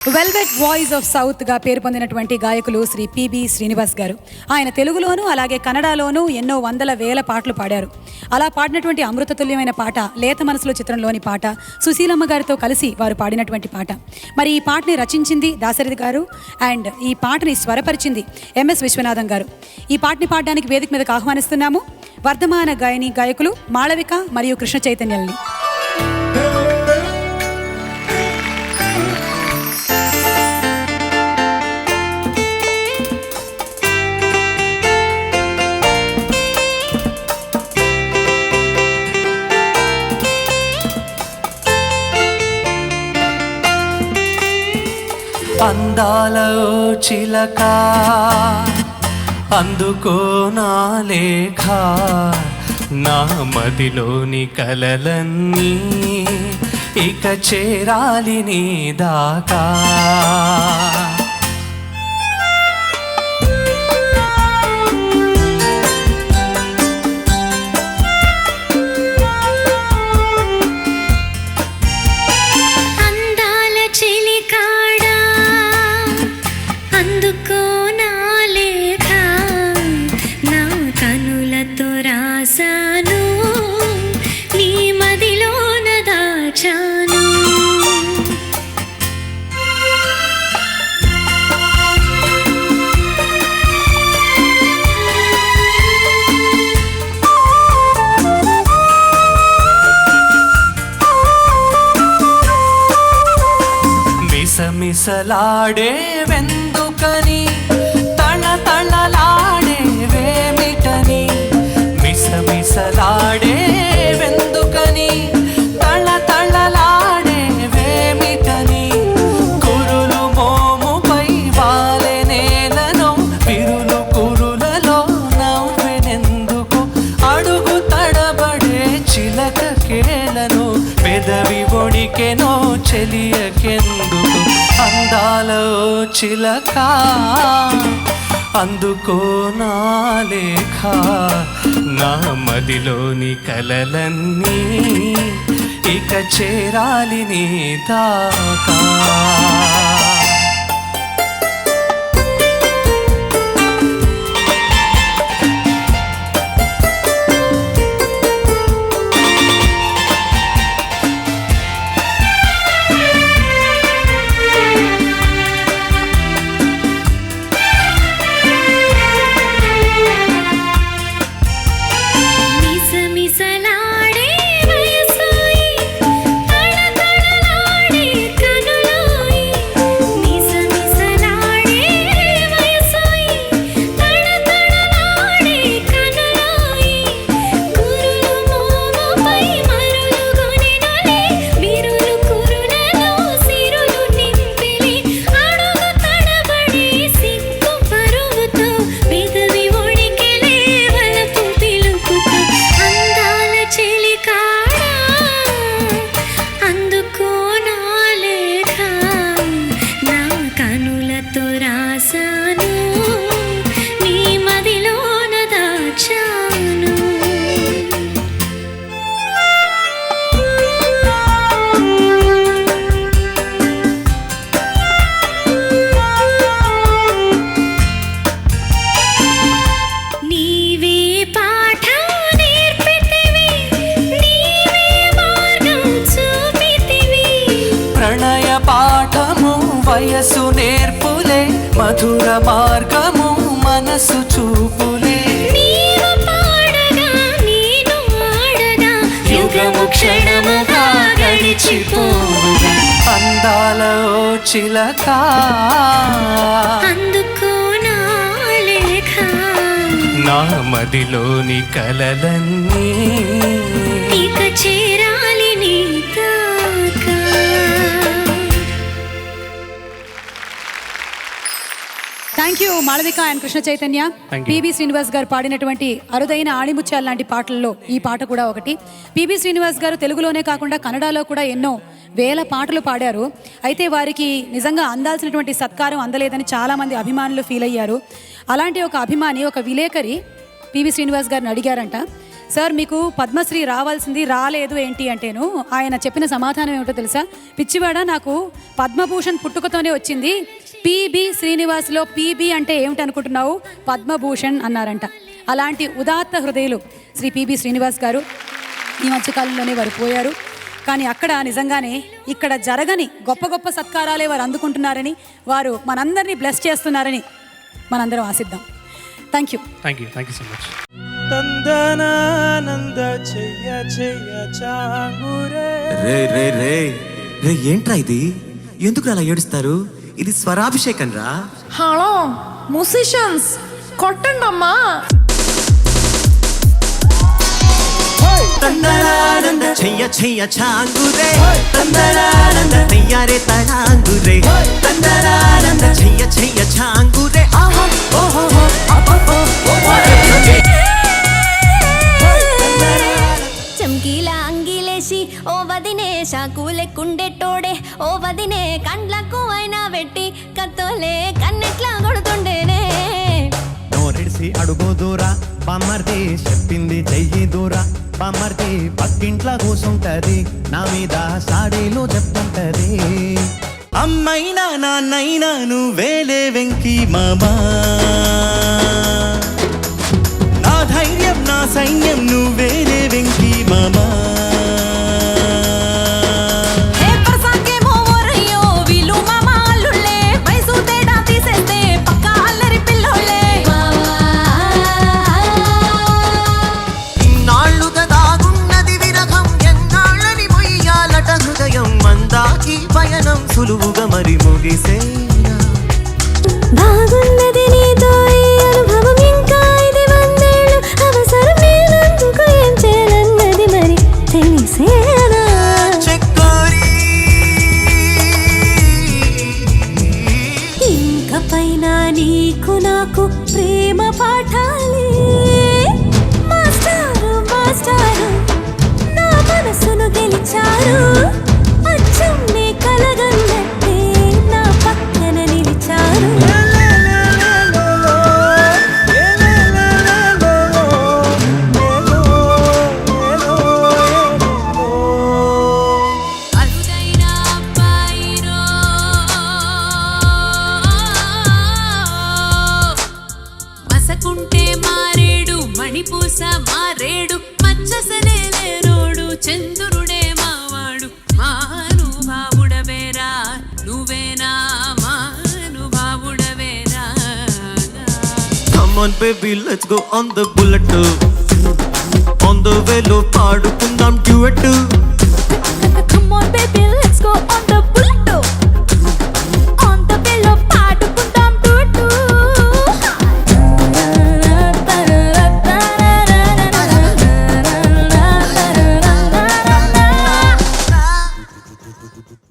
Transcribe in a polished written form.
Velvet voice of సౌత్గా పేరు పొందినటువంటి గాయకులు శ్రీ పిబి శ్రీనివాస్ గారు. ఆయన తెలుగులోనూ అలాగే కన్నడలోనూ ఎన్నో వందల వేల పాటలు పాడారు. అలా పాడినటువంటి అమృతతుల్యమైన పాట లేత మనసులో చిత్రంలోని పాట, సుశీలమ్మ గారితో కలిసి వారు పాడినటువంటి పాట. మరి ఈ పాటని రచించింది దాశరథి గారు అండ్ ఈ పాటని స్వరపరిచింది ఎంఎస్ విశ్వనాథం గారు. ఈ పాటని పాడడానికి వేదిక మీదకు ఆహ్వానిస్తున్నాము వర్ధమాన గాయకులు మాళవిక మరియు కృష్ణ చైతన్యల్ని. అందాల చిలక అందుకో నా లేఖ, నా మదిలోని కలలన్నీ ఇక చేరాలి నీ దాకా. మిసలాడే వెందుకని, తళతళలాడే వేమిటని, మిసలాడే వెందుకని, తళతళలాడే వేమిటని, కురులు మోముపై వాలె నేలను విరులు కురులలో నవ్వెనెందుకు, అడుగు తడబడే చిలక కేలను పెదవి ఒడికెనో చెలియకెందుకు. అందాల చిలక అందుకో నా లేఖ, నా మదిలోని కలలన్నీ ఇక చేరాలి నీ దాకా. వయసు నేర్పులే మధుర మార్గము మనసు చూపులే, యుగము క్షణముగా గడిచిపోవుగా. అందాల చిలక అందుకో నా లేఖ, నా మదిలోని కలలన్నీ ఇక చేరాలి నీ దాకా. Thank you Malavika and Krishna Chaitanya. PB Srinivas garu పాడినటువంటి అరుదైన ఆణిముత్యాల లాంటి పాటల్లో ఈ పాట కూడా ఒకటి. పిబి శ్రీనివాస్ గారు తెలుగులోనే కాకుండా కన్నడలో కూడా ఎన్నో వేల పాటలు పాడారు. అయితే వారికి నిజంగా అందాల్సినటువంటి సత్కారం అందలేదని చాలామంది అభిమానులు ఫీల్ అయ్యారు. అలాంటి ఒక అభిమాని, ఒక విలేకరి పిబి శ్రీనివాస్ గారిని అడిగారంట, సార్ మీకు పద్మశ్రీ రావాల్సింది రాలేదు ఏంటి అంటేను ఆయన చెప్పిన సమాధానం ఏమిటో తెలుసా? పిచ్చివాడ, నాకు పద్మభూషణ్ పుట్టుకతోనే వచ్చింది. పిబి శ్రీనివాస్లో పిబి అంటే ఏమిటి అనుకుంటున్నావు? పద్మభూషణ్ అన్నారంట. అలాంటి ఉదాత్త హృదయులు శ్రీ పిబి శ్రీనివాస్ గారు. ఈ మధ్యకాలంలోనే వారు పోయారు. కానీ అక్కడ నిజంగానే ఇక్కడ జరగని గొప్ప గొప్ప సత్కారాలే వారు అందుకుంటున్నారని, వారు మనందరినీ బ్లెస్ చేస్తున్నారని మనందరం ఆశిద్దాం. Thank you so much. రే ఏంట్రా ఇది? ఎందుకు అలా ఏడుస్తారు? ఇది స్వరాభిషేకం రా. హలో మ్యూజిషియన్స్, కొట్టండమ్మా. చెయ్య చెయ్య చాంగురే తందరానంద తెయ్యారే తరాంగురే తందరానంద చెయ్య చెయ్య చాంగురే ఆహా ఓహో చమ్కీలా అంగిలేసి ఓ వదినే షాకులెక్కుండెట్టోడే, ఓ వదినే కండ్లకు అయినా పెట్టి కత్తోలే కన్నెట్లా కొడుతుండేనే. నోరెడిసి అడుగు దూరా బామ్మర్ది చెప్పింది చెయ్యి దూరా. బామ్మర్ది పక్కింట్లా కూసుంటది, నా మీద సాడీలు చెప్తుంటది. అమ్మైనా నాన్నైనా నువ్వేలే వెంకీ మామా, నా ధైర్యం నా సైన్యం నువ్వేలే వెంకీ మామా. సులువుగా మరి ముగిసేనా బాగున్నది నీతో ఈ అనుభవం, ఇంకా ఇది వందేళ్ళు అవసరం లేనందుకు ఏం చేయాలన్నది మరి తెలిసేనా. ఇంక పైన నీకు నాకు ప్రేమ పాఠాలే. మాస్టారు మాస్టారు నా మనసును గెలిచారు, అచ్చం నీ కలగన్నట్టే నా పక్కన నిలిచారు. మసకుంటే మారేడు మణిపూస మారేడు మచ్చసనే లేనోడు చంద్రుడే మావాడు. మానుభావుడవేరా నువ్వేనా, మానుభావుడవేరా. Come on baby let's go on the bullet, on the way లో పాడుకుందాం duet. Come on baby let's go on the bullet.